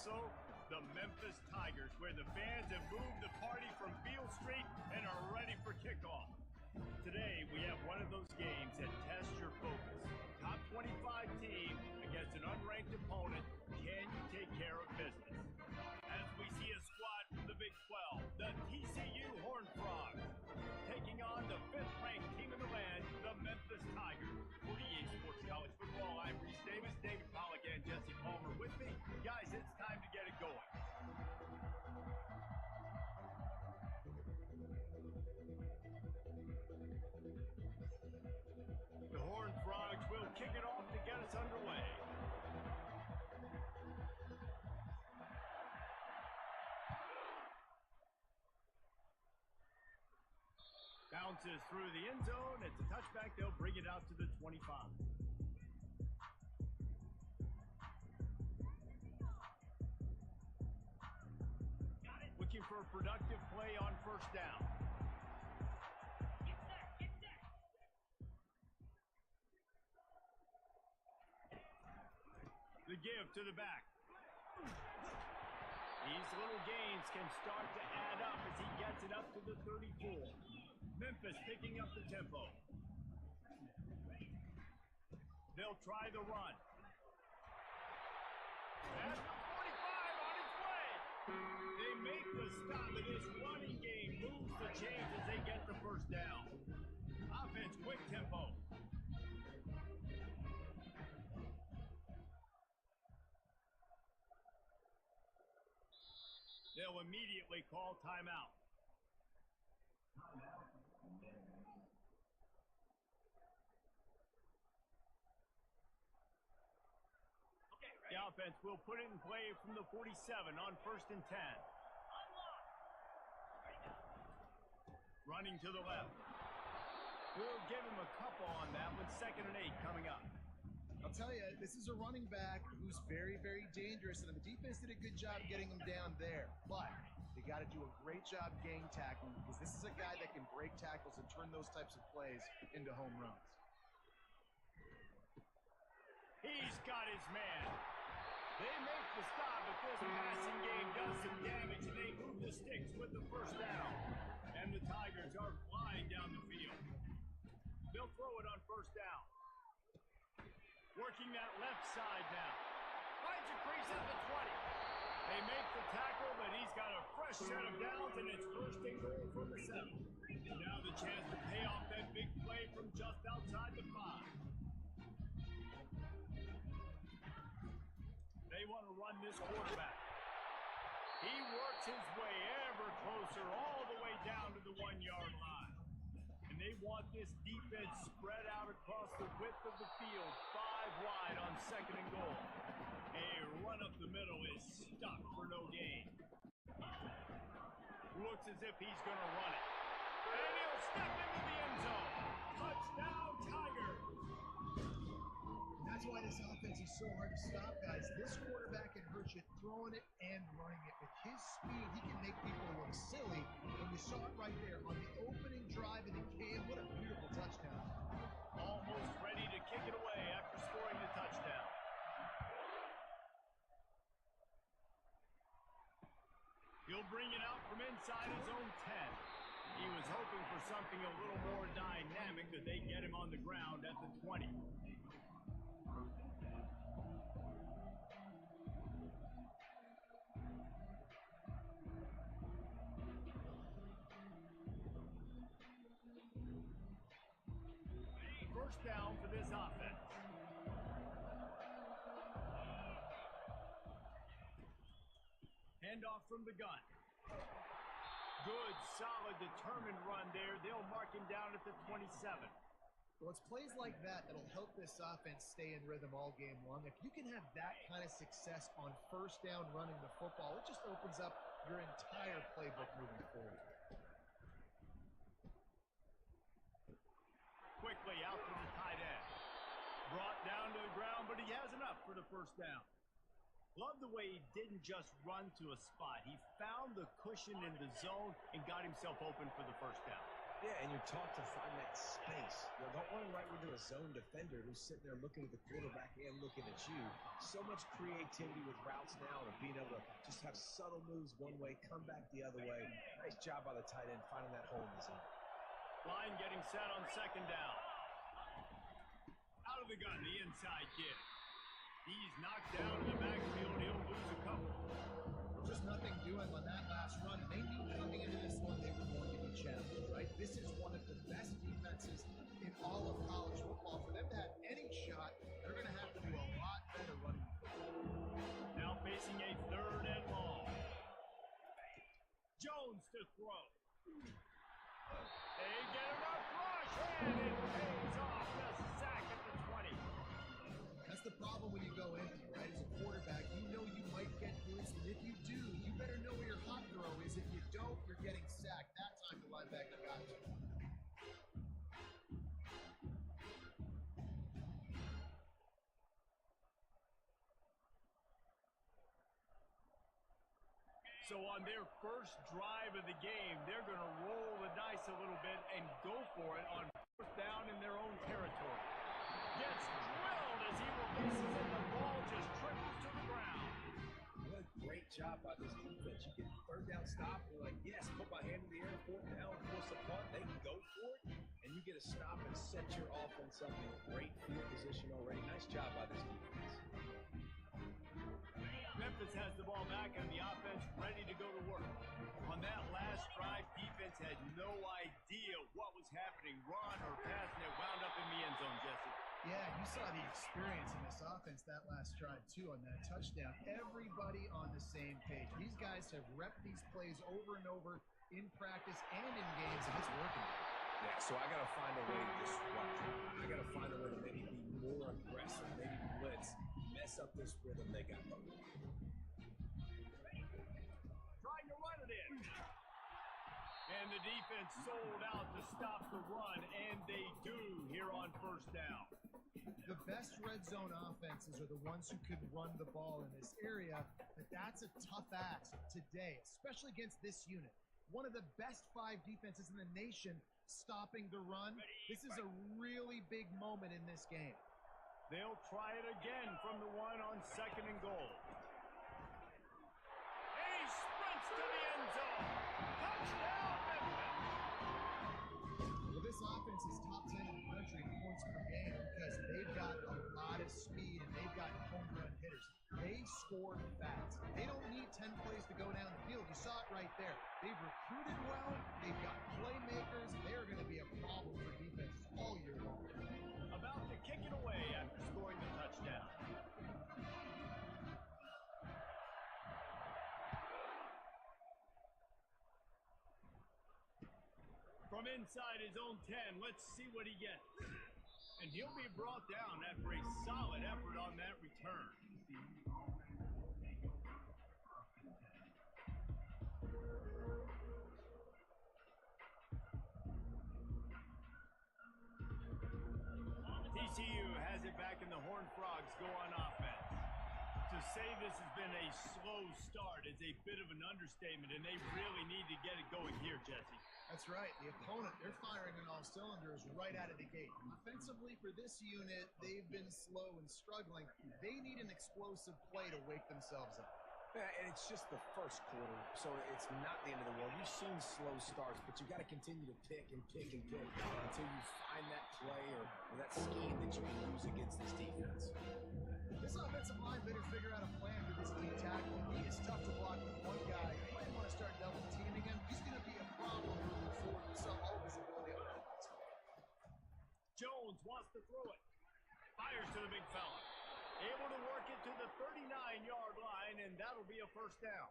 also the Memphis Tigers, where the fans have moved the party from Field Street and are ready for kickoff. Today, we have one of those games that tests your focus. Top 25 team against an unranked opponent. Can you take care of business? As we see a squad from the Big 12, the TCU Horned Frogs, taking on the 5th-ranked team in the land, the Memphis Tigers. 48 Sports College Football, I'm Reese Davis, David Pollack, and Jesse Palmer with me. Guys, it's time to get it going. The Horned Frogs will kick it off to get us underway. Bounces through the end zone. It's a touchback. They'll bring it out to the 25. Looking for a productive play on first down. The give to the back. These little gains can start to add up as he gets it up to the 34. Memphis picking up the tempo. They'll try the run. At the 45 on its way. They make the stop, and this running game moves the chains as they get the first down. Offense, quick tempo. They'll immediately call timeout. The offense will put it in play from the 47 on 1st and 10. Running to the left. We'll give him a couple on that with 2nd and 8 coming up. I'll tell you, this is a running back who's very, very dangerous, and the defense did a good job getting him down there. But they got to do a great job gang tackling, because this is a guy that can break tackles and turn those types of plays into home runs. He's got his man. They make the stop, but this passing game does some damage, and they move the sticks with the first down. And the Tigers are flying down the field. They'll throw it on first down. Working that left side now. Finds a crease at the 20. They make the tackle, but he's got a fresh set of downs, and it's 1st and goal from the 7. Now the chance to pay off that big play from just outside the 5. They want to run this quarterback. He works his way ever closer all the way down to the 1-yard line. And they want this defense spread out across the width of the field, 5 wide on 2nd and goal. A run up the middle is stopped for no gain. Looks as if he's going to run it. And he'll step into the end zone. Touchdown, Tigers. That's why this offense is so hard to stop, guys. This quarterback can hurt you throwing it and running it. With his speed, he can make people look silly. And you saw it right there on the opening drive in the can. What a beautiful touchdown. Almost ready to kick it away after scoring the touchdown. He'll bring it out from inside his own 10. He was hoping for something a little more dynamic, but they get him on the ground at the 20. First down for this offense. Handoff from the gun. Good, solid, determined run there. They'll mark him down at the 27. Well, it's plays like that that'll help this offense stay in rhythm all game long. If you can have that kind of success on first down running the football, it just opens up your entire playbook moving forward. Quickly out to the tight end. Brought down to the ground, but he has enough for the first down. Love the way he didn't just run to a spot. He found the cushion in the zone and got himself open for the first down. Yeah, and you're taught to find that space. You know, don't run right into a zone defender who's sitting there looking at the quarterback and looking at you. So much creativity with routes now and being able to just have subtle moves one way, come back the other way. Nice job by the tight end finding that hole in the zone. Line getting set on second down. Out of the gun, the inside kid. He's knocked down in the backfield. He'll lose a couple. Just nothing doing on that last run. And they knew coming into this one they were going to be challenged, right? This is one of the best defenses in all of college football. For them to have any shot, they're going to have to do a lot better running. Now facing a third and long. Jones to throw. They get a rough rush, and it pays off the sack at the 20. That's the problem when you go in, right? As a quarterback, you know you might get blitzed, and if you do, you better know where your hot throw is. If you don't, you're getting sacked. That time the linebacker got you. So on their first drive of the game, they're going to roll the dice a little bit and go for it on fourth down in their own territory. Gets drilled as he releases it. The ball just triples to the ground. What a great job by this defense. You get third down stop, you're like, yes, put my hand in the air, fourth down, force a punt. They can go for it, and you get a stop and set your offense up in a great field position already. Nice job by this defense. Memphis has the ball back and the offense ready to go to work. On that last drive, defense had no idea what was happening. Run or pass, and it wound up in the end zone, Jesse. Yeah, you saw the experience in this offense that last drive, too, on that touchdown. Everybody on the same page. These guys have repped these plays over and over in practice and in games, and it's working. Yeah, so I got to find a way to disrupt it. I got to find a way to maybe be more aggressive, maybe blitz, mess up this rhythm they got going. Trying to run it in. And the defense sold out to stop the run, and they do here on first down. The best red zone offenses are the ones who can run the ball in this area, but that's a tough ask today, especially against this unit. One of the best 5 defenses in the nation stopping the run. This is a really big moment in this game. They'll try it again from the one on second and goal. And he sprints to the end zone. Touchdown, Memphis. Well, this offense is top 10 in the country in points per game because they've got a lot of speed and they've got home run hitters. They score fast. They don't need 10 plays to go down the field. You saw it right there. They've recruited well. They've got playmakers. They're going to be a problem for defenses all year long. About to kick it away after scoring the touchdown. From inside his own 10, let's see what he gets. And he'll be brought down after a solid effort on that return. TCU has it back in the Horned Frogs go on offense. To say this has been a slow start is a bit of an understatement, and they really need to get it going here, Jesse. That's right. The opponent, they're firing on all cylinders right out of the gate. Offensively, for this unit, they've been slow and struggling. They need an explosive play to wake themselves up. Yeah, and it's just the first quarter, so it's not the end of the world. You've seen slow starts, but you got to continue to pick and pick and pick until you find that play or that scheme that you can use against this defense. This offensive line better figure out a plan for this D tackle. He is tough to block with one guy. You might want to start double teaming him. He's going to be a problem moving forward. You saw all of his ability on offense. Jones wants to throw it. Fires to the big fella. Able to work it to the 39-yard line, and that'll be a first down.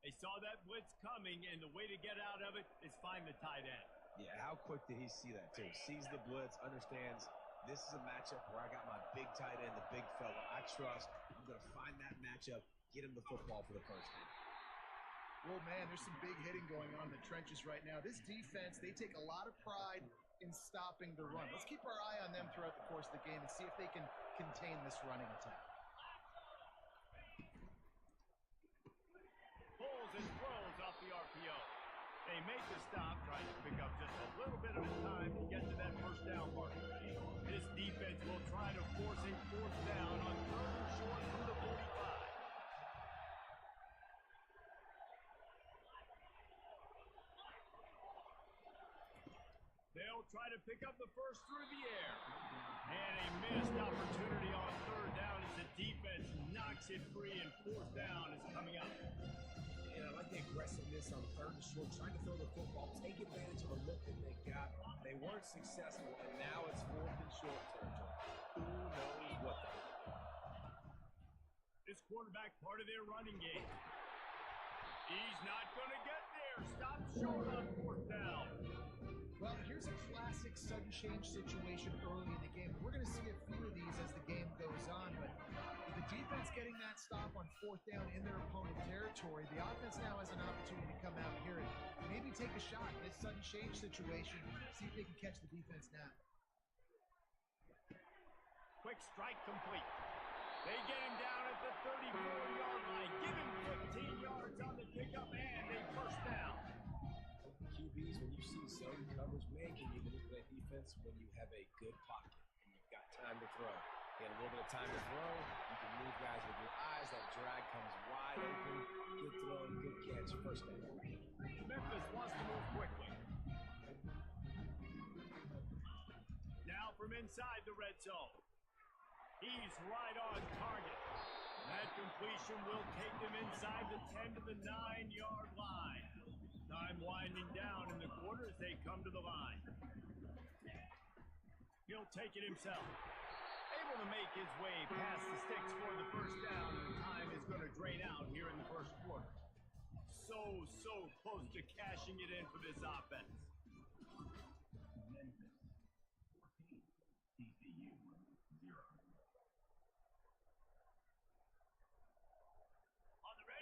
They saw that blitz coming, and the way to get out of it is find the tight end. Yeah, how quick did he see that, too? Sees the blitz, understands this is a matchup where I got my big tight end, the big fella. I trust. I'm going to find that matchup, get him the football for the first down. Well, man, there's some big hitting going on in the trenches right now. This defense, they take a lot of pride in stopping the run. Let's keep our eye on them throughout the course of the game and see if they can contain this running attack. Pulls and throws off the RPO. They make the stop, trying to pick up just a little bit of his time to get to that first down mark. This defense will try to force a fourth down on 3rd and short from the 45. They'll try to pick up the first through the air. And a missed opportunity on 3rd down as the defense knocks it free, and 4th down is coming up. And I like the aggressiveness on 3rd and short, trying to throw the football, take advantage of a look that they got. They weren't successful, and now it's 4th and short territory. Who knows what they're doing? This quarterback part of their running game. He's not going to get there. Stop short on 4th down. Well, here's a classic sudden change situation early in the game. We're going to see a few of these as the game goes on, but with the defense getting that stop on 4th down in their opponent territory, the offense now has an opportunity to come out here and maybe take a shot in this sudden change situation, see if they can catch the defense now. Quick strike complete. They get him down at the 34-yard line. Give him 15 yards on the pickup and a first down. QBs, when you see zone coverage, man, can you manipulate that defense when you have a good pocket and you've got time to throw? You get a little bit of time to throw, you can move guys with your eyes, that drag comes wide open, good throw, good catch, first down. Memphis wants to move quickly. Now from inside the red zone. He's right on target. That completion will take them inside the 10 to the 9-yard line. Time winding down in the quarter as they come to the line. He'll take it himself. Able to make his way past the sticks for the first down, and time is going to drain out here in the first quarter. So close to cashing it in for this offense. MEMPHIS 14, TCU 0.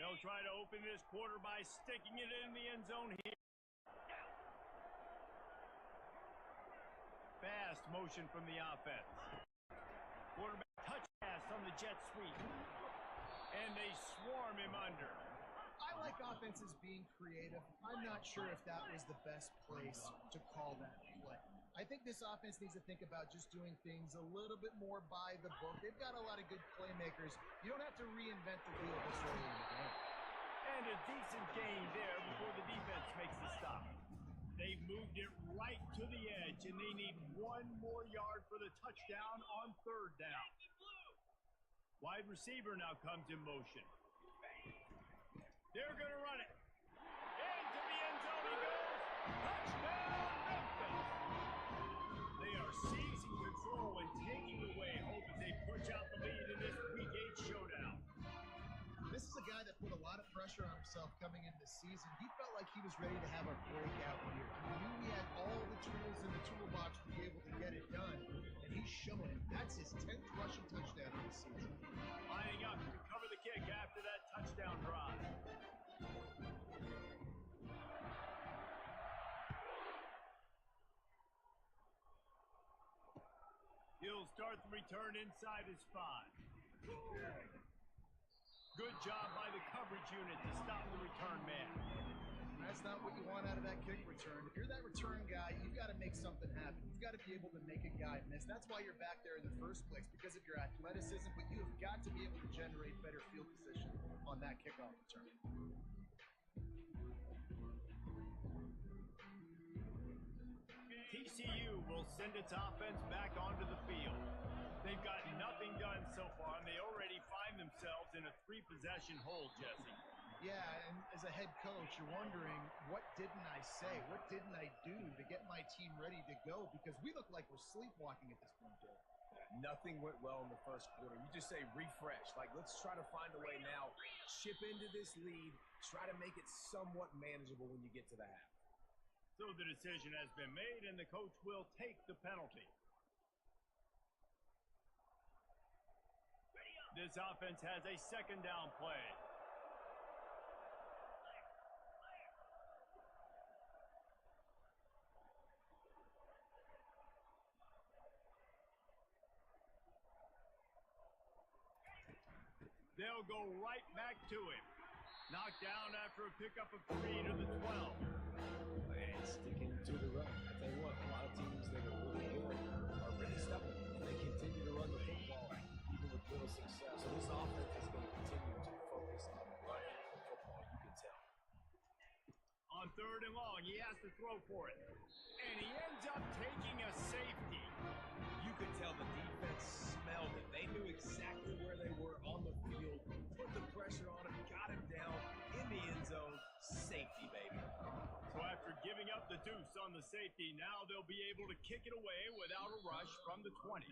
They'll try to open this quarter by sticking it in the end zone here. Fast motion from the offense. Quarterback touch pass on the jet sweep. And they swarm him under. I like offenses being creative. I'm not sure if that was the best place to call that play. I think this offense needs to think about just doing things a little bit more by the book. They've got a lot of good playmakers. You don't have to reinvent the wheel this early in the game. And a decent gain there before the defense makes the stop. They've moved it right to the edge, and they need 1 more yard for the touchdown on 3rd down. Wide receiver now comes in motion. They're going to run it. Into the end zone he goes. Touchdown, Memphis. They are seizing control and taking away hope as they push out the lead in this Week 8 showdown. This is a guy that put a lot of pressure on himself coming into the season. He felt like he was ready to have a breakout year. He knew he had all the tools in the toolbox to be able to get it done, and he's showing it. That's his 10th rushing touchdown of the season. Lining up to cover the kick after that touchdown drive. He'll start the return inside his 5. Good job by the coverage unit to stop the return man. That's not what you want out of that kick return. If you're that return guy, you've got to make something happen. You've got to be able to make a guy miss. That's why you're back there in the first place, because of your athleticism, but you have got to be able to generate better field position on that kickoff return. TCU will send its offense back onto the field. They've got nothing done so far, and they already find themselves in a 3-possession hole, Jesse. Yeah, and as a head coach, you're wondering, what didn't I say? What didn't I do to get my team ready to go? Because we look like we're sleepwalking at this point, Dave. Nothing went well in the first quarter. You just say refresh. Like, let's try to find a way now. Chip into this lead. Try to make it somewhat manageable when you get to the half. So the decision has been made, and the coach will take the penalty. This offense has a 2nd down play. They'll go right back to him. Knocked down after a pickup of 3 to the 12. third and long. He has to throw for it. And he ends up taking a safety. You could tell the defense smelled it. They knew exactly where they were on the field, put the pressure on him, got him down in the end zone. Safety, baby. So after giving up the deuce on the safety, now they'll be able to kick it away without a rush from the 20.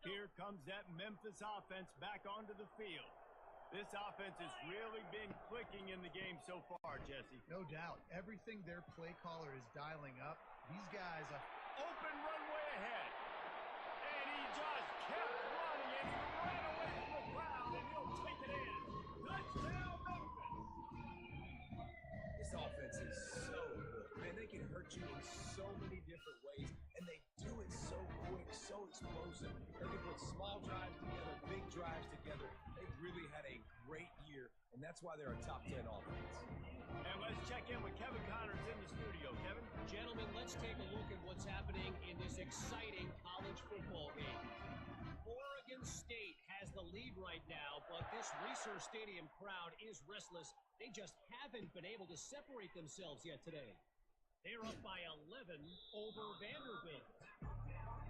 Here comes that Memphis offense back onto the field. This offense has really been clicking in the game so far, Jesse. No doubt. Everything their play caller is dialing up. These guys are open runway ahead. And he just kept running, and he ran away from the crowd, and he'll take it in. Touchdown, Memphis. This offense is so good. Man, they can hurt you in so many different ways, and they do it so quick, so explosive. They can put small drives together, big drives together. They've really had a great year, and that's why they're a top 10 offense. And let's check in with Kevin Connors in the studio. Kevin? Gentlemen, let's take a look at what's happening in this exciting college football game. Oregon State has the lead right now, but this Reser Stadium crowd is restless. They just haven't been able to separate themselves yet today. They're up by 11 over Vanderbilt.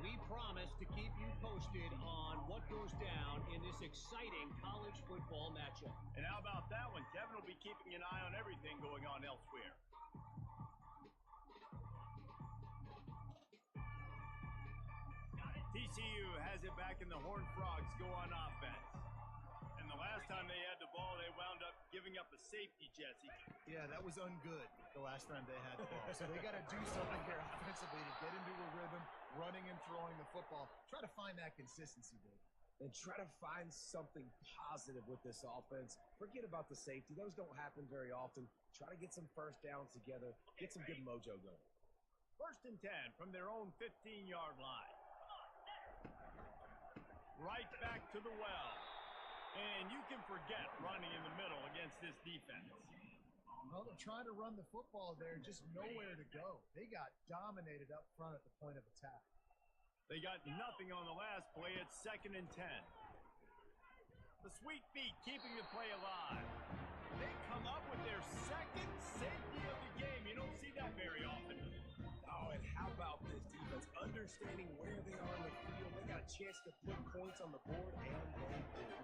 We promise to keep you posted on what goes down in this exciting college football matchup. And how about that one? Kevin will be keeping an eye on everything going on elsewhere. TCU has it back, and the Horned Frogs go on offense. And the last time they had the ball, they wound up giving up a safety, Jesse. Yeah, that was ungood the last time they had the ball. So they got to do something here offensively to get into a rhythm, running and throwing the football. Try to find that consistency, Dave. And try to find something positive with this offense. Forget about the safety. Those don't happen very often. Try to get some first downs together. Get some good mojo going. 1st and 10 from their own 15-yard line. Right back to the well. And you can forget running in the middle against this defense. Well, they're trying to run the football there, just nowhere to go. They got dominated up front at the point of attack. They got nothing on the last play. It's 2nd and 10. The sweet feet keeping the play alive. They come up with their 2nd safety of the game. You don't see that very often. Oh, and how about this defense? Understanding where they are in the field. They got a chance to put points on the board, and they did.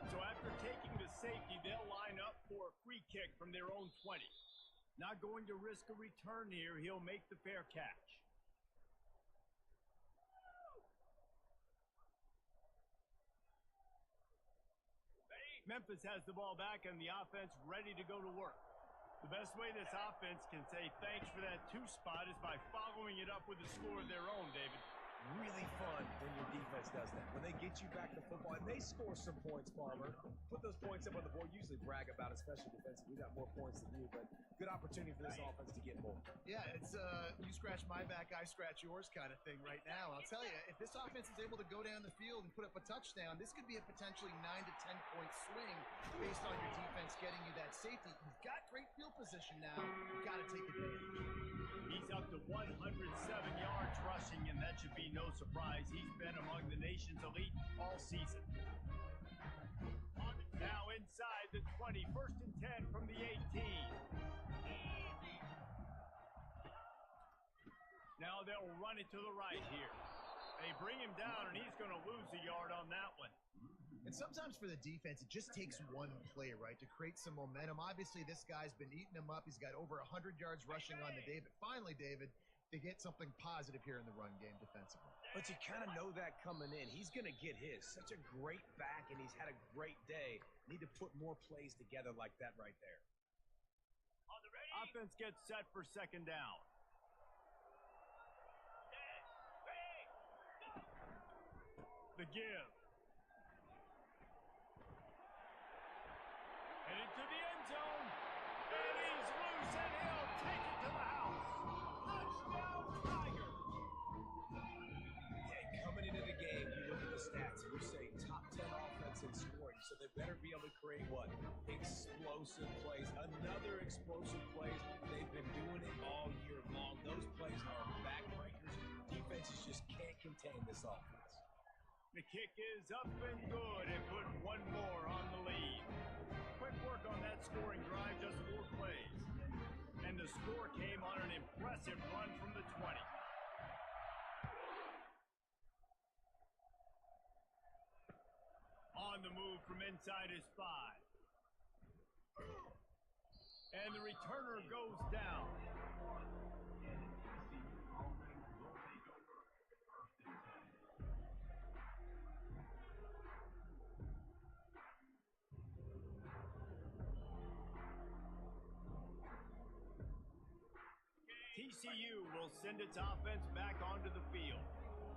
So after taking the safety, they'll line up for a free kick from their own 20. Not going to risk a return here. He'll make the fair catch. Memphis has the ball back, and the offense ready to go to work. The best way this offense can say thanks for that 2 spot is by following it up with a score of their own, David. Really fun when your defense does that. When they get you back to football, and they score some points, Farmer. Put those points up on the board. Usually brag about it, especially defense. We got more points than you, but good opportunity for this offense to get more. Yeah, it's you scratch my back, I scratch yours kind of thing right now. I'll tell you, if this offense is able to go down the field and put up a touchdown, this could be a potentially 9 to 10 point swing based on your defense getting you that safety. You've got great field position now. You've got to take advantage. He's up to 107 yards rushing, and that should be no surprise. He's been among the nation's elite all season. Now inside the 20, 1st and 10 from the 18. Now they'll run it to the right here. They bring him down, and he's going to lose a yard on that one. And sometimes for the defense, it just takes one play, right, to create some momentum. Obviously, this guy's been eating him up. He's got over 100 yards rushing on the day. But finally, David, they get something positive here in the run game defensively. But you kind of know that coming in. He's going to get his. Such a great back, and he's had a great day. Need to put more plays together like that right there. Offense gets set for 2nd down. The give. And into the end zone. And he's loose, and he'll take it to the house. Touchdown, Tigers. Yeah, coming into the game, you look at the stats, and you say top 10 offense in scoring, so they better better be able to create what? Explosive plays. Another explosive plays. They've been doing it all year long. Those plays are backbreakers. Defenses just can't contain this offense. The kick is up and good. It put one more on the lead. Quick work on that scoring drive, just 4 plays. And the score came on an impressive run from the 20. On the move from inside his 5. And the returner goes down. TCU will send its offense back onto the field.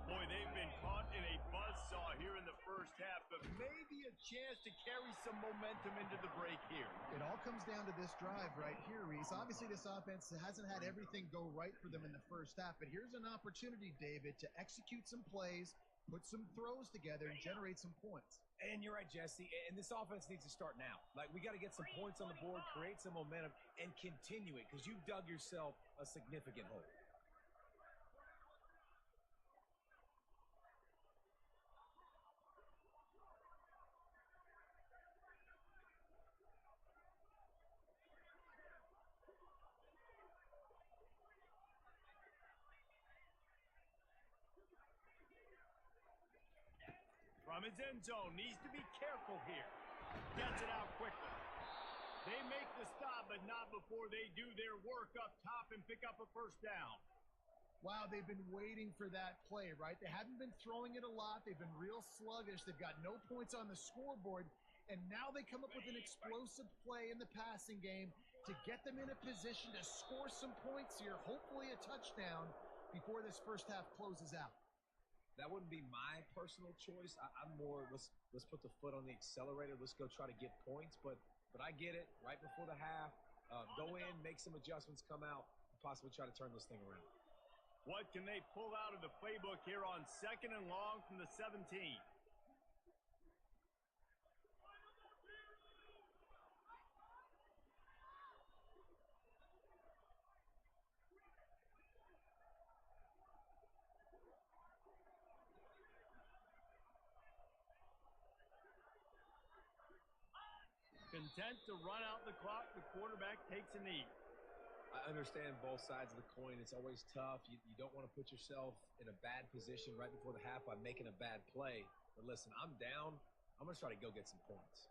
Boy, they've been caught in a buzzsaw here in the first half, but maybe a chance to carry some momentum into the break here. It all comes down to this drive right here, Reese. Obviously, this offense hasn't had everything go right for them in the first half, but here's an opportunity, David, to execute some plays, put some throws together, and generate some points. And you're right, Jesse, and this offense needs to start now. Like, we got to get some points on the board, create some momentum, and continue it, because you've dug yourself a significant hole. From his end zone, needs to be careful here. Gets it out quickly. They make the stop, but not before they do their work up top and pick up a first down. Wow, they've been waiting for that play, right? They haven't been throwing it a lot. They've been real sluggish. They've got no points on the scoreboard, and now they come up with an explosive play in the passing game to get them in a position to score some points here, hopefully a touchdown, before this first half closes out. That wouldn't be my personal choice. I'm more, let's put the foot on the accelerator. Let's go try to get points. But I get it. Right before the half, go in, make some adjustments, come out, and possibly try to turn this thing around. What can they pull out of the playbook here on 2nd and long from the 17? Content to run out the clock, the quarterback takes a knee. I understand both sides of the coin. It's always tough. You don't want to put yourself in a bad position right before the half by making a bad play. But listen, I'm down. I'm going to try to go get some points.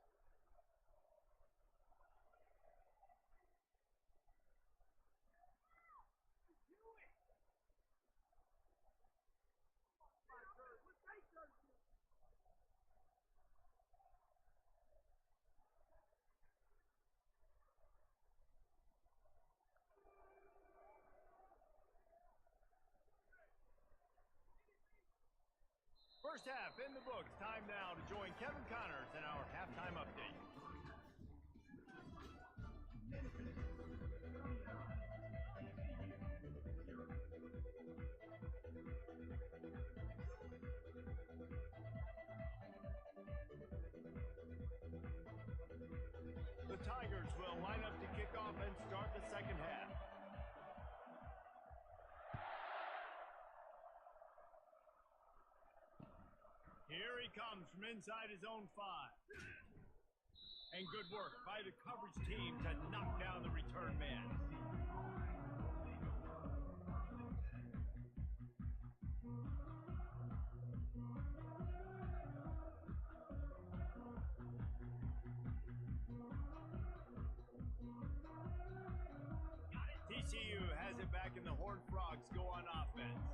First half in the books. Time now to join Kevin Connors in our halftime update. The Tigers will line up to kick off and start the second half. Here he comes from inside his own 5. And good work by the coverage team to knock down the return man. TCU has it back and the Horned Frogs go on offense.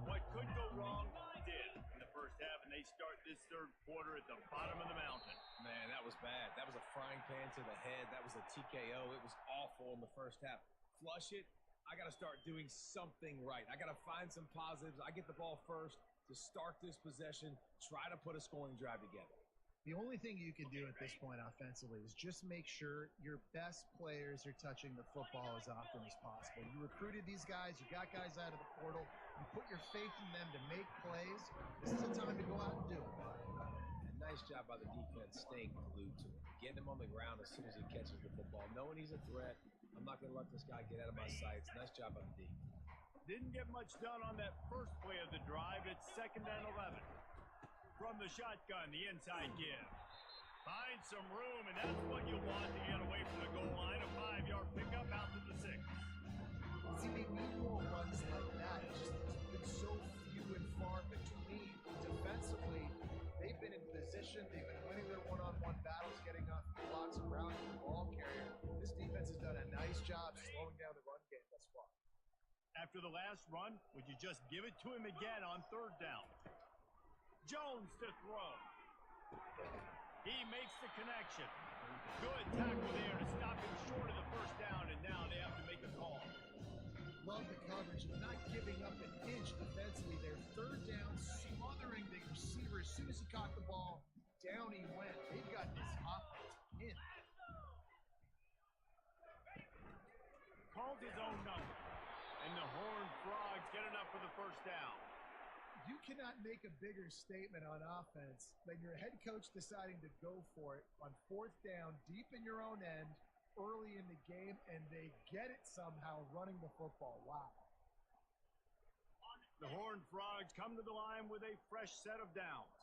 What could go wrong did in the first half, and they start this third quarter at the bottom of the mountain. Man, that was bad. That was a frying pan to the head. That was a TKO. It was awful in the first half. Flush it. I got to start doing something right. I got to find some positives. I get the ball first to start this possession, try to put a scoring drive together. The only thing you can do at this point offensively is just make sure your best players are touching the football as often as possible. You recruited these guys, you got guys out of the portal, you put your faith in them to make plays. This is a time to go out and do it. And Nice job by the defense staying glued to him, getting him on the ground as soon as he catches the football, knowing he's a threat. I'm not going to let this guy get out of my sights. Nice job by the D. Didn't get much done on that first play of the drive. It's 2nd and 11. From the shotgun, the inside give. Find some room, and that's what you want to get away from the goal line. A 5-yard pickup out to the 6. See, they need more runs like that. It's been so few and far between. Defensively, they've been in position. They've been winning their one-on-one battles, getting off blocks around the ball carrier. This defense has done a nice job slowing down the run game thus far. After the last run, would you just give it to him again on 3rd down? Jones to throw. He makes the connection. Good tackle there to stop him short of the 1st down, and now they have to make a call. Love the coverage, not giving up an inch defensively. Their 3rd down, smothering the receiver. As soon as he caught the ball, down he went. They've got this offense pinned. Called his own number, and the Horned Frogs get enough for the 1st down. You cannot make a bigger statement on offense than your head coach deciding to go for it on 4th down, deep in your own end, early in the game, and they get it somehow running the football. Wow. The Horned Frogs come to the line with a fresh set of downs.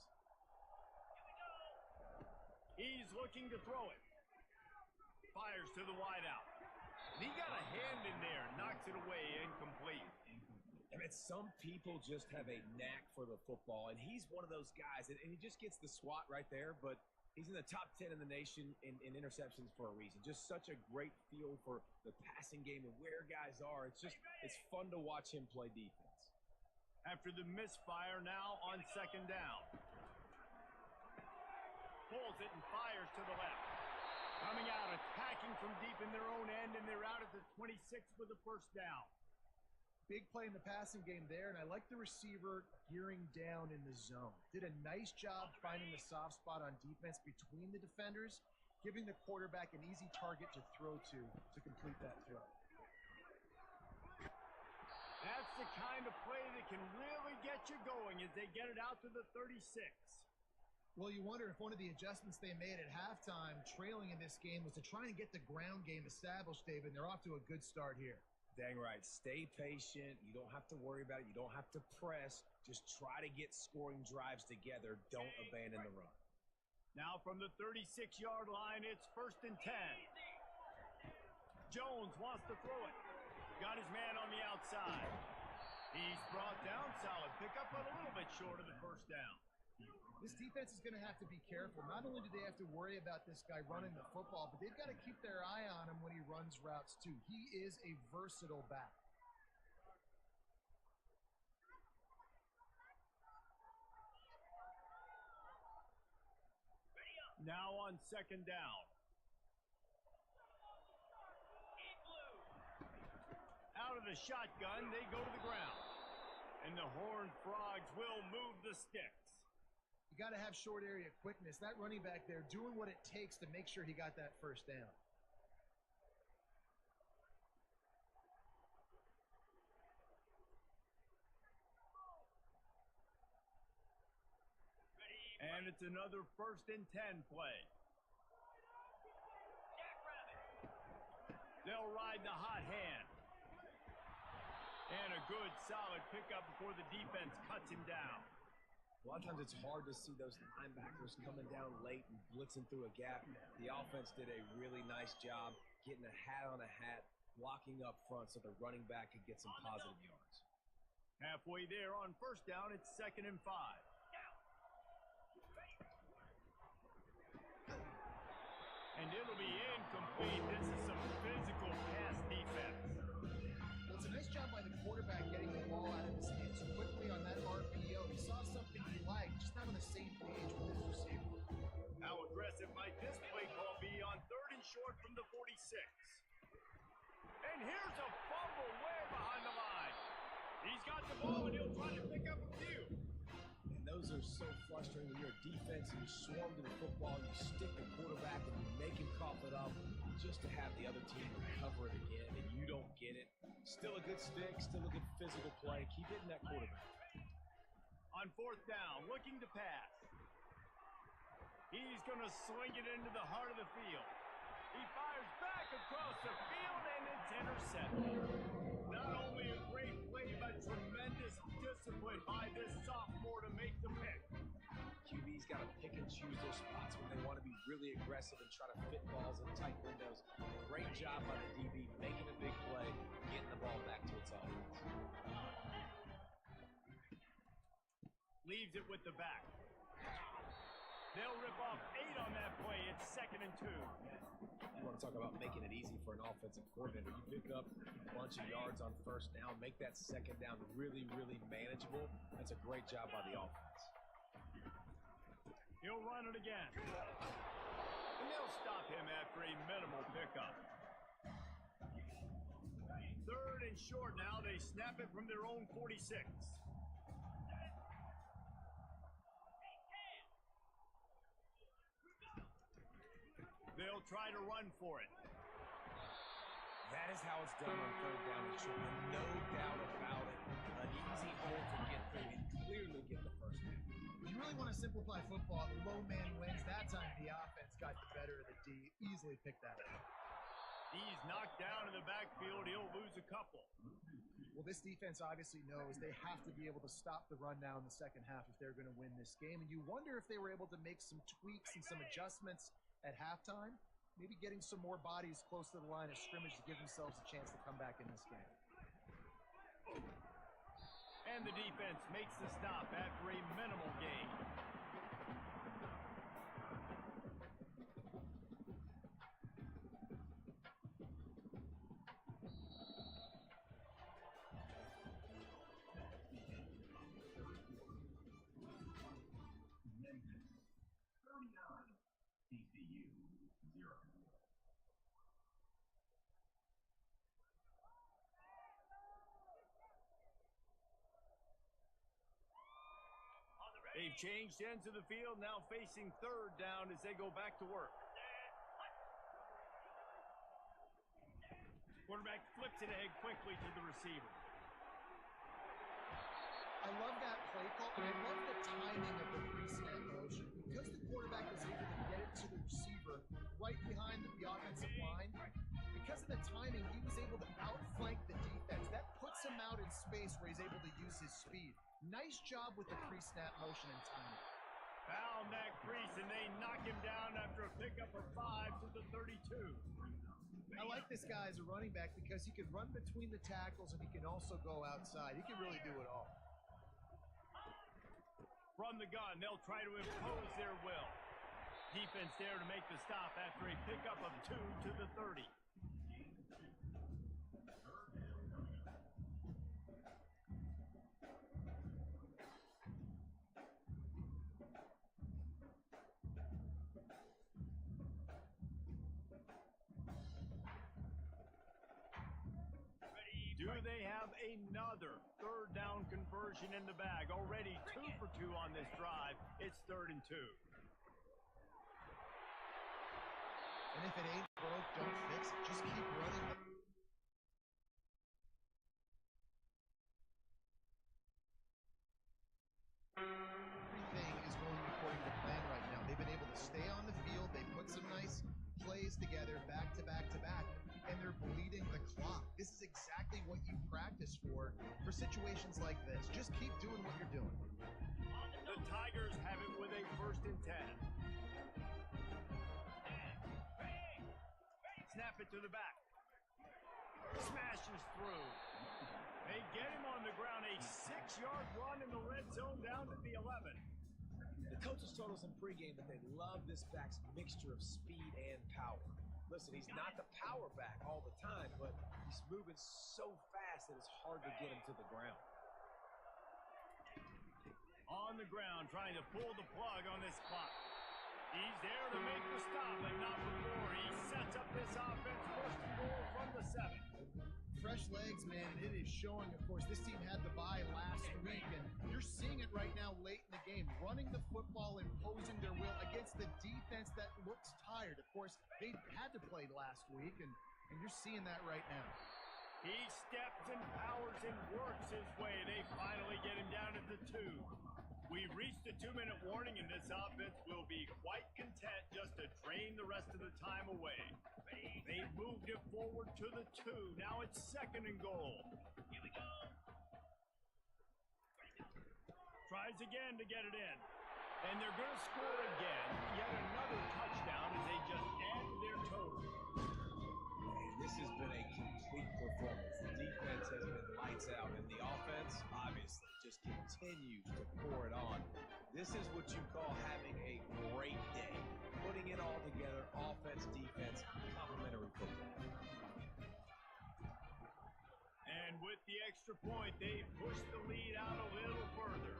He's looking to throw it. Fires to the wideout. He got a hand in there, knocks it away, incomplete. I mean, some people just have a knack for the football, and he's one of those guys, and he just gets the swat right there, but he's in the top 10 in the nation in interceptions for a reason. Just such a great feel for the passing game and where guys are. It's fun to watch him play defense. After the misfire, now on 2nd down. Pulls it and fires to the left. Coming out, attacking from deep in their own end, and they're out at the 26 for the 1st down. Big play in the passing game there, and I like the receiver gearing down in the zone. Did a nice job finding the soft spot on defense between the defenders, giving the quarterback an easy target to throw to complete that throw. That's the kind of play that can really get you going as they get it out to the 36. Well, you wonder if one of the adjustments they made at halftime, trailing in this game, was to try and get the ground game established, David. They're off to a good start here. Dang right. Stay patient. You don't have to worry about it. You don't have to press. Just try to get scoring drives together. Don't abandon the run. Now from the 36-yard line, it's 1st and 10. Jones wants to throw it. Got his man on the outside. He's brought down. Solid pickup, but a little bit short of the 1st down. This defense is going to have to be careful. Not only do they have to worry about this guy running the football, but they've got to keep their eye on him when he runs routes too. He is a versatile back. Now on 2nd down. Out of the shotgun, they go to the ground. And the Horned Frogs will move the sticks. You got to have short area quickness. That running back there doing what it takes to make sure he got that 1st down. And it's another 1st and 10 play. They'll ride the hot hand. And a good, solid pickup before the defense cuts him down. A lot of times it's hard to see those linebackers coming down late and blitzing through a gap. The offense did a really nice job getting a hat on a hat, blocking up front so the running back could get some positive yards. Halfway there on 1st down, it's 2nd and 5. And it'll be incomplete. This is some physical pass defense. Well, it's a nice job by the quarterback getting the ball out of his hands quickly on that RPO. He saw something he liked, just not on the same page with his receiver. How aggressive might this play call be on 3rd and short from the 46? And here's a fumble way behind the line. He's got the ball and he'll try to pick up a few. And those are so frustrating when you're a defense and you swarm to the football, you stick the quarterback and you make him cough it up just to have the other team recover it again and you don't get it. Still a good stick, still a good physical play. Keep hitting that quarterback. On 4th down, looking to pass. He's going to swing it into the heart of the field. He fires back across the field, and it's intercepted. Not only a great play, but tremendous discipline by this sophomore to make the pick. QB's got to pick and choose their spots when they want to be really aggressive and try to fit balls in tight windows. Great job by the DB making a big play, getting the ball back to its offense. Leaves it with the back. They'll rip off 8 on that play. It's 2nd and 2. You want to talk about making it easy for an offensive coordinator. You pick up a bunch of yards on first down, make that second down really, really manageable. That's a great job by the offense. He'll run it again. And they'll stop him after a minimal pickup. 3rd and short now. They snap it from their own 46. They'll try to run for it. That is how it's done on 3rd down and short. No doubt about it. An easy hole to get through and clearly get the first down. You really want to simplify football. The low man wins. That time the offense got the better of the D. Easily picked that up. He's knocked down in the backfield. He'll lose a couple. Well, this defense obviously knows they have to be able to stop the run now in the second half if they're going to win this game. And you wonder if they were able to make some tweaks and some adjustments at halftime, maybe getting some more bodies close to the line of scrimmage to give themselves a chance to come back in this game. And the defense makes the stop after a minimal gain. Memphis 39, TCU 0. They've changed ends of the field, now facing 3rd down as they go back to work. Quarterback flips it ahead quickly to the receiver. I love that play call, and I love the timing of the pre-snap motion. Because the quarterback was able to get it to the receiver right behind the offensive line, because of the timing, he was able to outflank the defense. That puts him out in space where he's able to use his speed. Nice job with the pre-snap motion and timing. Found that crease, and they knock him down after a pickup of 5 to the 32. I like this guy as a running back because he can run between the tackles and he can also go outside. He can really do it all. From the gun, they'll try to impose their will. Defense there to make the stop after a pickup of 2 to the 30. Do they have another 3rd down conversion in the bag? Already 2 for 2 on this drive. It's 3rd and 2. And if it ain't broke, don't fix it. Just keep running it. Everything is going according to plan right now. They've been able to stay on the field. They put some nice plays together back to back to back, and they're bleeding the clock. This is exactly what you practice for situations like this. Just keep doing what you're doing. The Tigers have it with a 1st and 10. Snap it to the back. Smashes through. They get him on the ground. A 6-yard run in the red zone down to the 11. The coaches told us in pregame that they love this back's mixture of speed and power. Listen, he's not the power back all the time, but he's moving so fast that it's hard to get him to the ground. On the ground, trying to pull the plug on this clock. He's there to make the stop, but not before. He sets up this offense, 1st and goal from the 7. Fresh legs, man, and it is showing. Of course, this team had the bye last week, and you're seeing it right now late in the game. Running the football, imposing their will against the defense that looks tired. Of course, they had to play last week, and you're seeing that right now. He steps and powers and works his way. They finally get him down at the 2. We reached the 2-minute warning, and this offense will be quite content just to drain the rest of the time away. They moved it forward to the 2. Now it's 2nd and goal. Here we go. Tries again to get it in. And they're going to score again. Yet another touchdown as they just add to their total. And this has been a complete performance. The defense has been lights out, and the offense, obviously, just continues to pour it on. This is what you call having a great day. Putting it all together, offense, defense, complementary football. And with the extra point, they push the lead out a little further.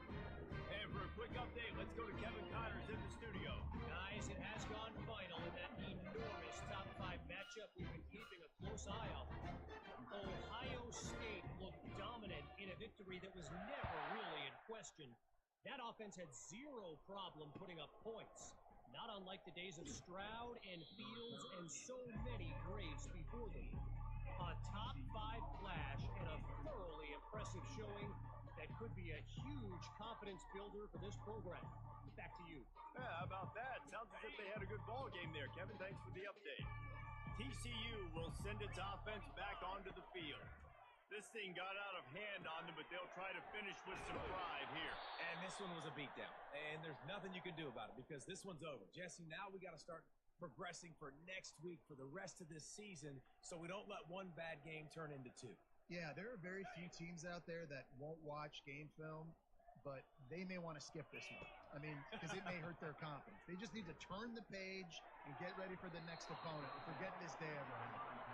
And for a quick update, let's go to Kevin Connors in the studio. Guys, it has gone final in that enormous top 5 matchup we've been keeping a close eye on. Ohio State looked dominant in a victory that was never really in question. That offense had zero problem putting up points. Not unlike the days of Stroud and Fields and so many greats before them. A top 5 flash and a thoroughly impressive showing that could be a huge confidence builder for this program. Back to you. Yeah, how about that? Sounds as if they had a good ball game there. Kevin, thanks for the update. TCU will send its offense back onto the field. This thing got out of hand on them, but they'll try to finish with some pride here. And this one was a beatdown. And there's nothing you can do about it because this one's over. Jesse, now we got to start progressing for next week for the rest of this season so we don't let one bad game turn into 2. Yeah, there are very few teams out there that won't watch game film, but they may want to skip this one. I mean, because it may hurt their confidence. They just need to turn the page and get ready for the next opponent and forget this day ever happened.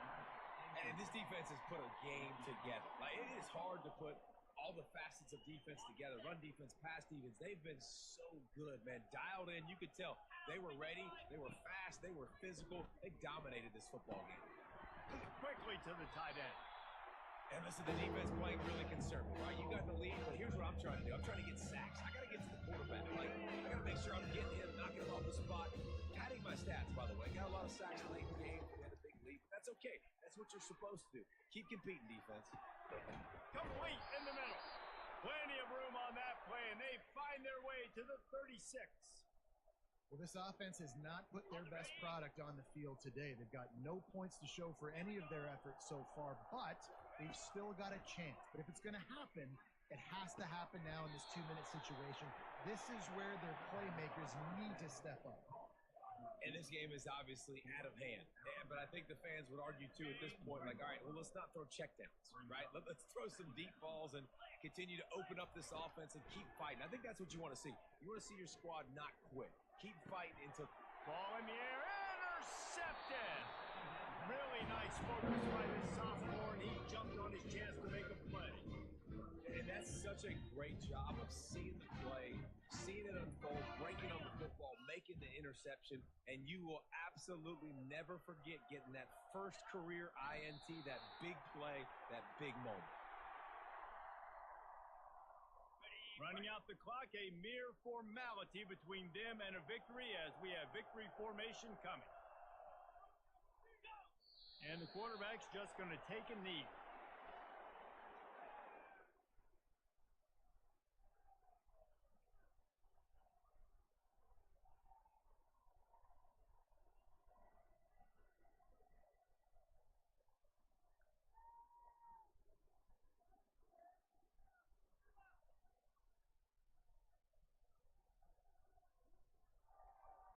And this defense has put a game together. Like, it is hard to put all the facets of defense together. Run defense, pass defense. They've been so good, man. Dialed in. You could tell they were ready. They were fast. They were physical. They dominated this football game. Quickly to the tight end. And listen, the defense playing really conservative, right? You got the lead, but here's what I'm trying to do. I'm trying to get sacks. I got to get to the quarterback. Like, I got to make sure I'm getting him, knocking him off the spot. Padding my stats, by the way. Got a lot of sacks late in the game. We had a big lead. That's okay. That's what you're supposed to do. Keep competing, defense. Complete in the middle. Plenty of room on that play, and they find their way to the 36. Well, this offense has not put their best product on the field today. They've got no points to show for any of their efforts so far, but they've still got a chance. But if it's going to happen, it has to happen now in this 2-minute situation. This is where their playmakers need to step up. And this game is obviously out of hand. Yeah, but I think the fans would argue, too, at this point, like, all right, well, let's not throw checkdowns, right? Let's throw some deep balls and continue to open up this offense and keep fighting. I think that's what you want to see. You want to see your squad not quit. Keep fighting until... Ball in the air, intercepted! Really nice focus by the sophomore, and he jumped on his chance to make a play. And that's such a great job of seeing the play, seeing it unfold, breaking on the football, making the interception, and you will absolutely never forget getting that first career INT, that big play, that big moment. Running out the clock, a mere formality between them and a victory as we have victory formation coming. And the quarterback's just going to take a knee.